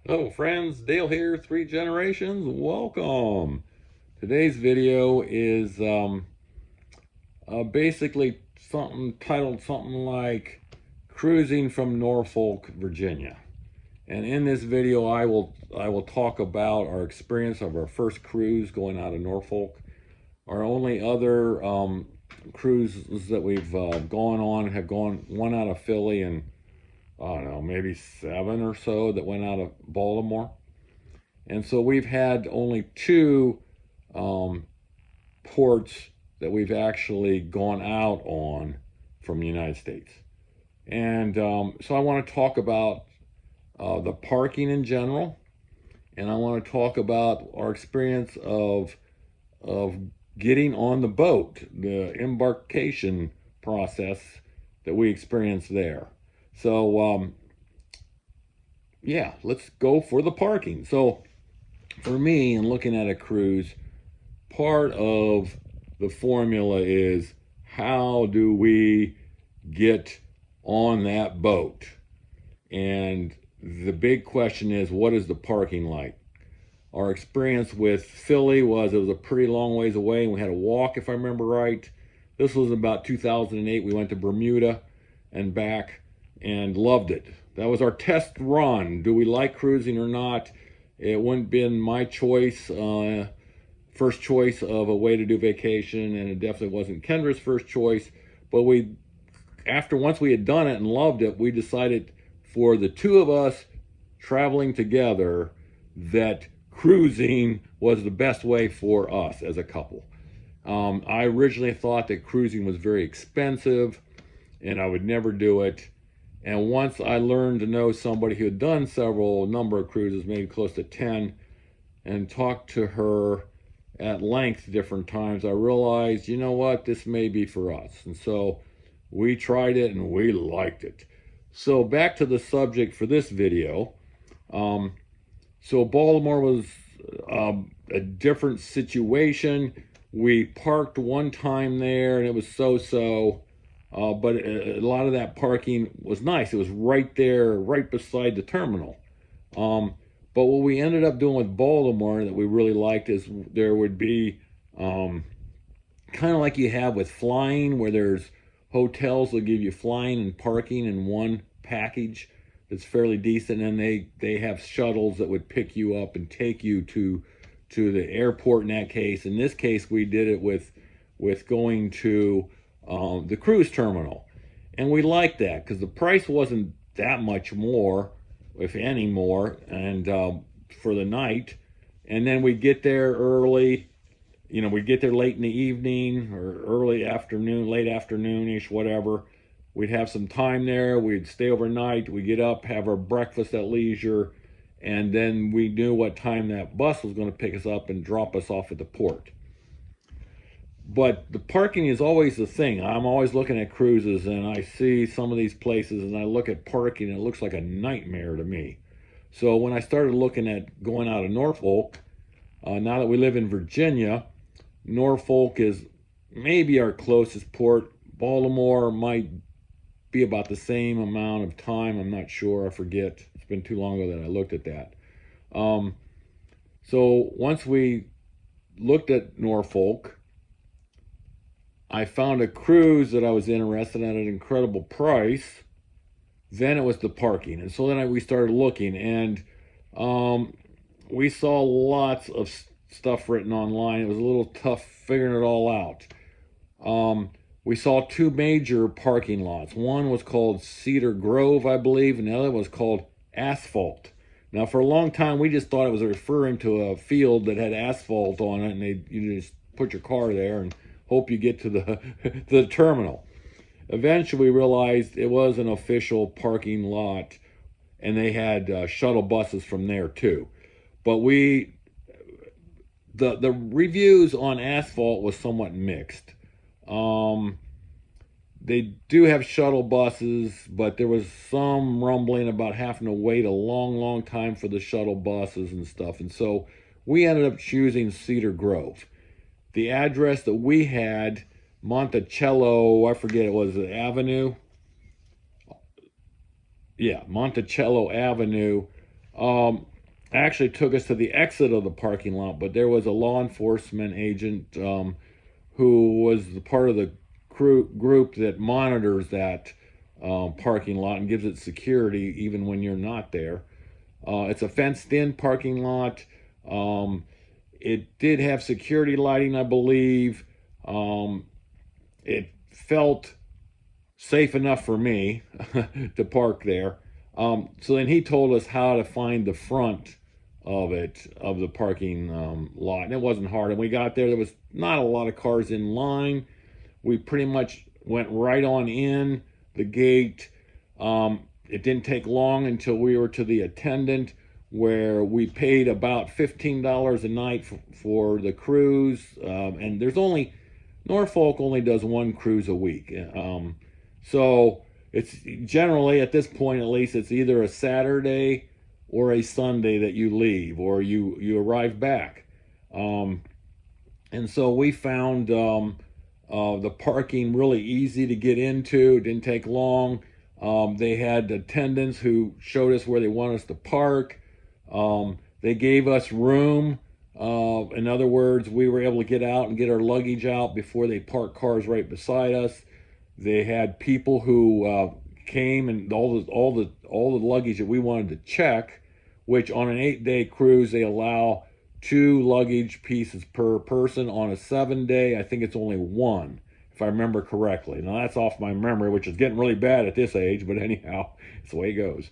Hello friends, Dale here, Three Generations, welcome. Today's video is basically something titled something like Cruising from Norfolk, Virginia. And in this video I will talk about our experience of our first cruise going out of Norfolk. Our only other cruises that we've gone on have gone one out of Philly and I don't know, maybe 7 or so that went out of Baltimore. And so we've had only two um, ports that we've actually gone out on from the United States. And so I want to talk about the parking in general, and I want to talk about our experience of getting on the boat, the embarkation process that we experienced there. So yeah, let's go for the parking. So for me, in looking at a cruise, part of the formula is how do we get on that boat? And the big question is, what is the parking like? Our experience with Philly was it was a pretty long ways away, and we had to walk, if I remember right. This was about 2008. We went to Bermuda and back and loved it. That was our test run. Do we like cruising or not? It wouldn't been my choice, first choice of a way to do vacation, and it definitely wasn't Kendra's first choice. But once we had done it and loved it, we decided for the two of us traveling together that cruising was the best way for us as a couple. I originally thought that cruising was very expensive and I would never do it. And once I learned to know somebody who had done several number of cruises, maybe close to 10, and talked to her at length different times, I realized, you know what, this may be for us. And so we tried it and we liked it. So back to the subject for this video. So Baltimore was a different situation. We parked one time there and it was so-so, but a lot of that parking was nice. It was right there, right beside the terminal. But what we ended up doing with Baltimore that we really liked is there would be kind of like you have with flying, where there's hotels that give you flying and parking in one package that's fairly decent, and they have shuttles that would pick you up and take you to the airport. In that case, in this case, we did it with going to the cruise terminal, and we liked that because the price wasn't that much more, if any more, and for the night. And then we get there early. We'd get there late in the evening or early afternoon, late afternoonish, whatever. We'd have some time there. We'd stay overnight. We'd get up, have our breakfast at leisure, and then we knew what time that bus was going to pick us up and drop us off at the port. But the parking is always the thing. I'm always looking at cruises and I see some of these places and I look at parking and it looks like a nightmare to me. So when I started looking at going out of Norfolk, now that we live in Virginia, Norfolk is maybe our closest port. Baltimore might be about the same amount of time. I'm not sure. I forget. It's been too long ago that I looked at that. So once we looked at Norfolk, I found a cruise that I was interested in at an incredible price. Then it was the parking. And so then we started looking, and we saw lots of stuff written online. It was a little tough figuring it all out. We saw two major parking lots. One was called Cedar Grove, I believe, and the other was called Asphalt. Now, for a long time, we just thought it was referring to a field that had asphalt on it, and you just put your car there and hope you get to the terminal. Eventually, we realized it was an official parking lot, and they had shuttle buses from there too. But the reviews on Asphalt was somewhat mixed. They do have shuttle buses, but there was some rumbling about having to wait a long time for the shuttle buses and stuff. And so we ended up choosing Cedar Grove. The address that we had, Monticello, I forget, it was the avenue. Yeah, Monticello Avenue. actually took us to the exit of the parking lot, but there was a law enforcement agent who was the part of the group that monitors that parking lot and gives it security even when you're not there. It's a fenced-in parking lot. It did have security lighting, I believe. It felt safe enough for me to park there. So then he told us how to find the front of it, of the parking lot. And it wasn't hard. And we got there was not a lot of cars in line. We pretty much went right on in the gate. It didn't take long until we were to the attendant, where we paid about $15 a night for the cruise. And there's only, Norfolk only does one cruise a week. So it's generally, at this point at least, it's either a Saturday or a Sunday that you leave, or you arrive back. And so we found the parking really easy to get into. It didn't take long. They had attendants who showed us where they want us to park. They gave us room. In other words, we were able to get out and get our luggage out before they parked cars right beside us. They had people who came, and all the luggage that we wanted to check, which on an 8-day cruise they allow 2 luggage pieces per person. On a 7-day, I think it's only 1, if I remember correctly. Now that's off my memory, which is getting really bad at this age, but anyhow, it's the way it goes.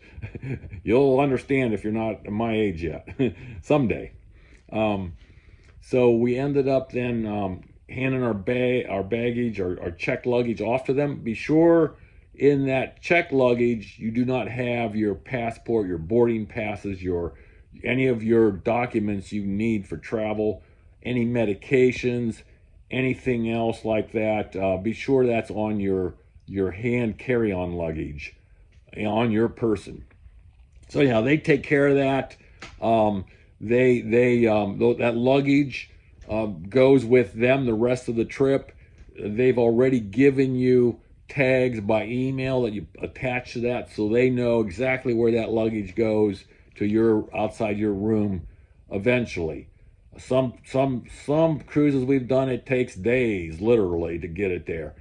You'll understand if you're not my age yet, someday. So we ended up then handing our baggage, our checked luggage off to them. Be sure in that checked luggage you do not have your passport, your boarding passes, any of your documents you need for travel, any medications, anything else like that. Be sure that's on your hand carry-on luggage on your person. So yeah, they take care of that. That luggage goes with them the rest of the trip. They've already given you tags by email that you attach to that, so they know exactly where that luggage goes to outside your room eventually. Some cruises we've done, it takes days literally to get it there.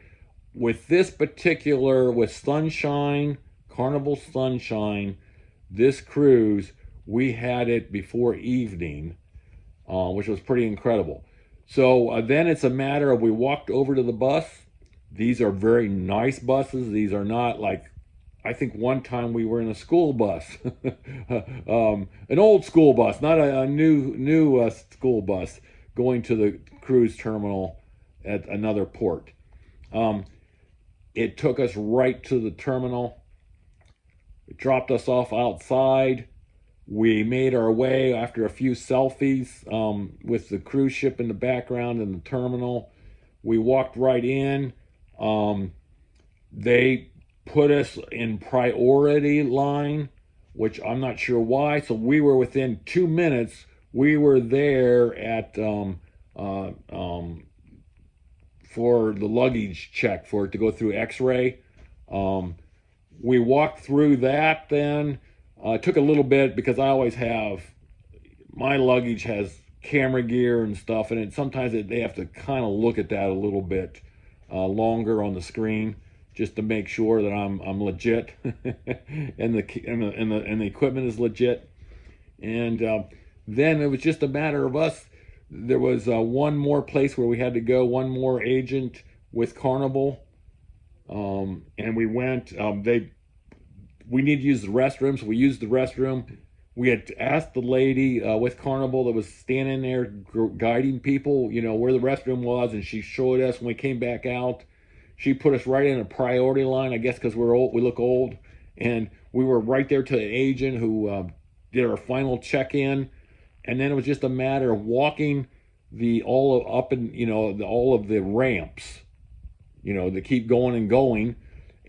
With this particular, with Sunshine, Carnival Sunshine, this cruise, we had it before evening, which was pretty incredible. So then it's a matter of, we walked over to the bus. These are very nice buses. These are not like, I think one time we were in a school bus, an old school bus, not a new school bus, going to the cruise terminal at another port. It took us right to the terminal. It dropped us off outside. We made our way after a few selfies with the cruise ship in the background in the terminal. We walked right in. They put us in priority line, which I'm not sure why. So we were within 2 minutes. We were there at for the luggage check, for it to go through X-ray. We walked through that then. It took a little bit because I always have, my luggage has camera gear and stuff, and sometimes they have to kind of look at that a little bit longer on the screen just to make sure that I'm legit and the equipment is legit. And then it was just a matter of us. There was one more place where we had to go, one more agent with Carnival, and we went. We need to use the restroom, so we used the restroom. We had asked the lady with Carnival that was standing there guiding people, where the restroom was, and she showed us. When we came back out, she put us right in a priority line, I guess because we're old, we look old, and we were right there to the agent who did our final check-in. And then it was just a matter of walking all of the ramps, to keep going and going.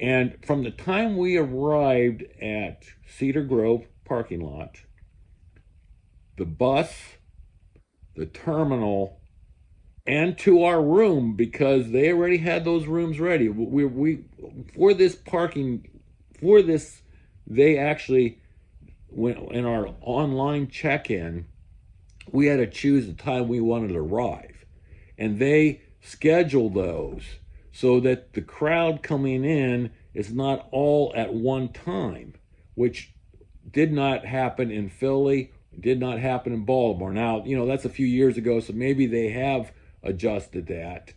And from the time we arrived at Cedar Grove parking lot, the bus, the terminal, and to our room, because they already had those rooms ready. We for this, they actually when in our online check-in, we had to choose the time we wanted to arrive, and they schedule those so that the crowd coming in is not all at one time, which did not happen in Philly, did not happen in Baltimore. Now, that's a few years ago, so maybe they have adjusted that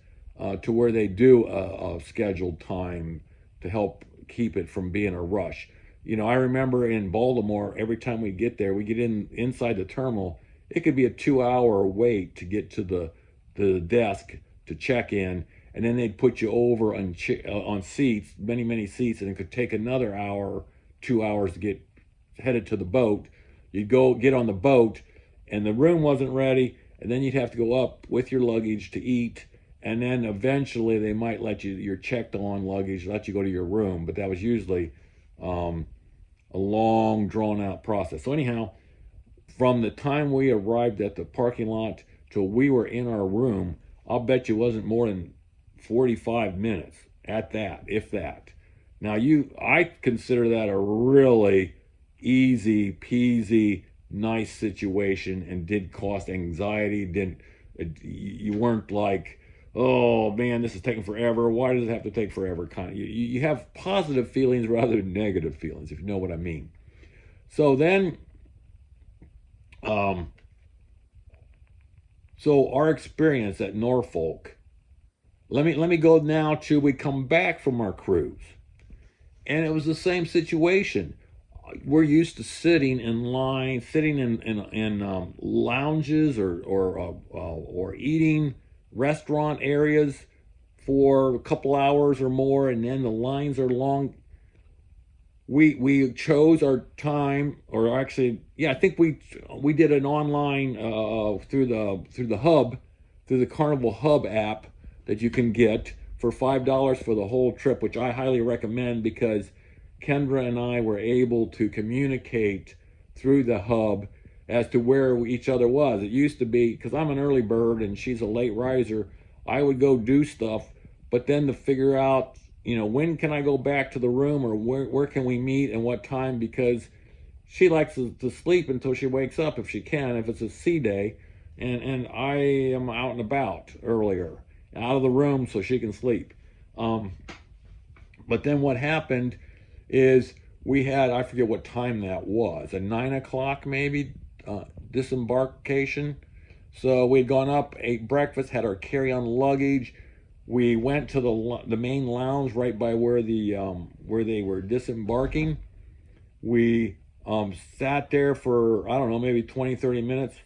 to where they do a scheduled time to help keep it from being a rush. I remember in Baltimore, every time we get there, we get inside the terminal. It could be a 2-hour wait to get to the desk to check in, and then they'd put you over on seats, many seats, and it could take another hour, 2 hours to get headed to the boat. You'd go get on the boat, and the room wasn't ready, and then you'd have to go up with your luggage to eat, and then eventually they might let you your checked on luggage, let you go to your room, but that was usually a long drawn out process. So anyhow, from the time we arrived at the parking lot till we were in our room, I'll bet you wasn't more than 45 minutes at that, if that. Now I consider that a really easy peasy, nice situation, and did cost anxiety. You weren't like, oh man, this is taking forever. Why does it have to take forever? Kind of, you have positive feelings rather than negative feelings, if you know what I mean. So then, so our experience at Norfolk. Let me go now to we come back from our cruise, and it was the same situation. We're used to sitting in line, sitting in lounges or eating restaurant areas for a couple hours or more, and then the lines are long. We chose our time, or actually, yeah, I think we did an online through the hub, through the Carnival Hub app that you can get for $5 for the whole trip, which I highly recommend because Kendra and I were able to communicate through the hub as to where each other was. It used to be, because I'm an early bird and she's a late riser, I would go do stuff, but then to figure out, when can I go back to the room, or where can we meet and what time, because she likes to sleep until she wakes up if she can, if it's a sea day, and I am out and about earlier, out of the room so she can sleep. But then what happened is we had, I forget what time that was, a 9 o'clock maybe, disembarkation. So we'd gone up, ate breakfast, had our carry-on luggage. We went to the main lounge right by where they were disembarking. We sat there for, I don't know, maybe 20-30 minutes.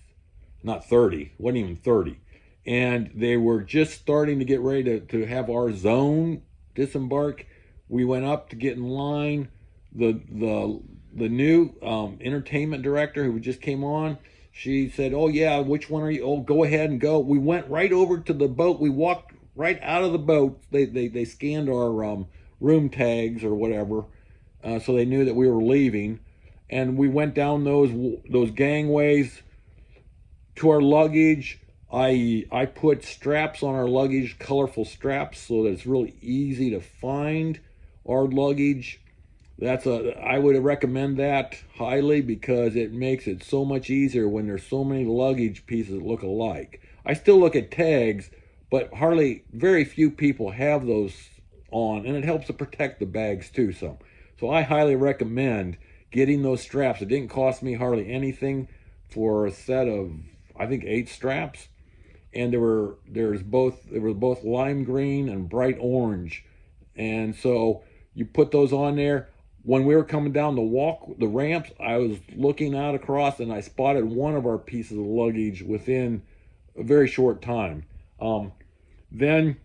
Not 30, wasn't even 30. And they were just starting to get ready to have our zone disembark. We went up to get in line. The new entertainment director who just came on, she said, "Oh yeah, which one are you? Oh, go ahead and go." We went right over to the boat. We walked right out of the boat. They scanned our room tags or whatever, so they knew that we were leaving. And we went down those gangways to our luggage. I put straps on our luggage, colorful straps, so that it's really easy to find our luggage. I would recommend that highly because it makes it so much easier when there's so many luggage pieces that look alike. I still look at tags, but very few people have those on, and it helps to protect the bags too. So I highly recommend getting those straps. It didn't cost me hardly anything for a set of, I think, 8 straps, and there was both lime green and bright orange, and so you put those on there. When we were coming down the ramps, I was looking out across and I spotted one of our pieces of luggage within a very short time. Then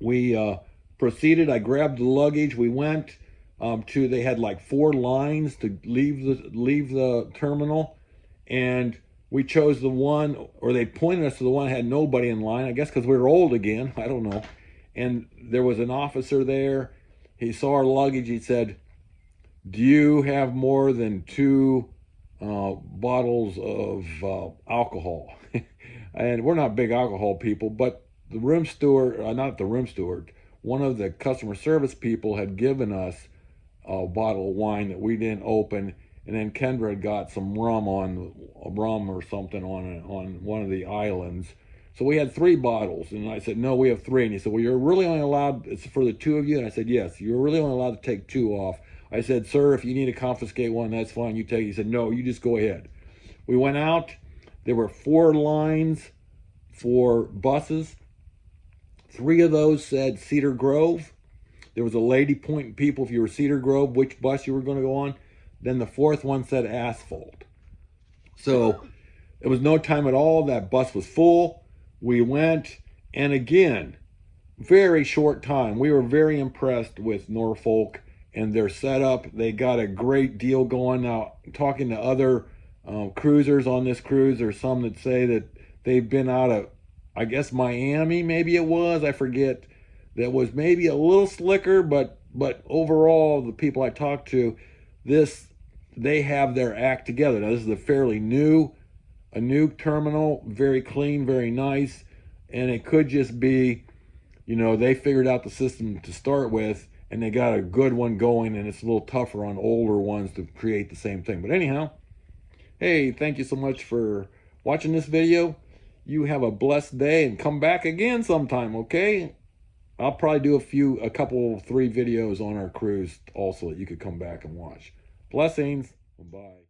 we proceeded. I grabbed the luggage. We went they had like 4 lines to leave the terminal, and we chose the one, or they pointed us to the one that had nobody in line. I guess because we were old again. I don't know. And there was an officer there. He saw our luggage. He said, "Do you have more than 2 bottles of alcohol?" And we're not big alcohol people, but the room steward, not the room steward, one of the customer service people had given us a bottle of wine that we didn't open, and then Kendra had got some rum or something on one of the islands. So we had 3 bottles, and I said, no, we have 3. And he said, well, you're really only allowed, it's for the 2 of you. And I said, yes, you're really only allowed to take 2 off. I said, sir, if you need to confiscate one, that's fine, you take it. He said, no, you just go ahead. We went out. There were 4 lines for buses. 3 of those said Cedar Grove. There was a lady pointing people if you were Cedar Grove, which bus you were going to go on. Then the 4th one said Asphalt. So it was no time at all. That bus was full. We went, and again, very short time. We were very impressed with Norfolk and their setup. They got a great deal going. Now, talking to other cruisers on this cruise, there's some that say that they've been out of, I guess, Miami, maybe it was, I forget, that was maybe a little slicker, but overall, the people I talked to, they have their act together. Now, this is a new terminal, very clean, very nice, and it could just be, they figured out the system to start with, and they got a good one going, and it's a little tougher on older ones to create the same thing. But anyhow, hey, thank you so much for watching this video. You have a blessed day, and come back again sometime, okay? I'll probably do a couple, 3 videos on our cruise also that you could come back and watch. Blessings. Bye.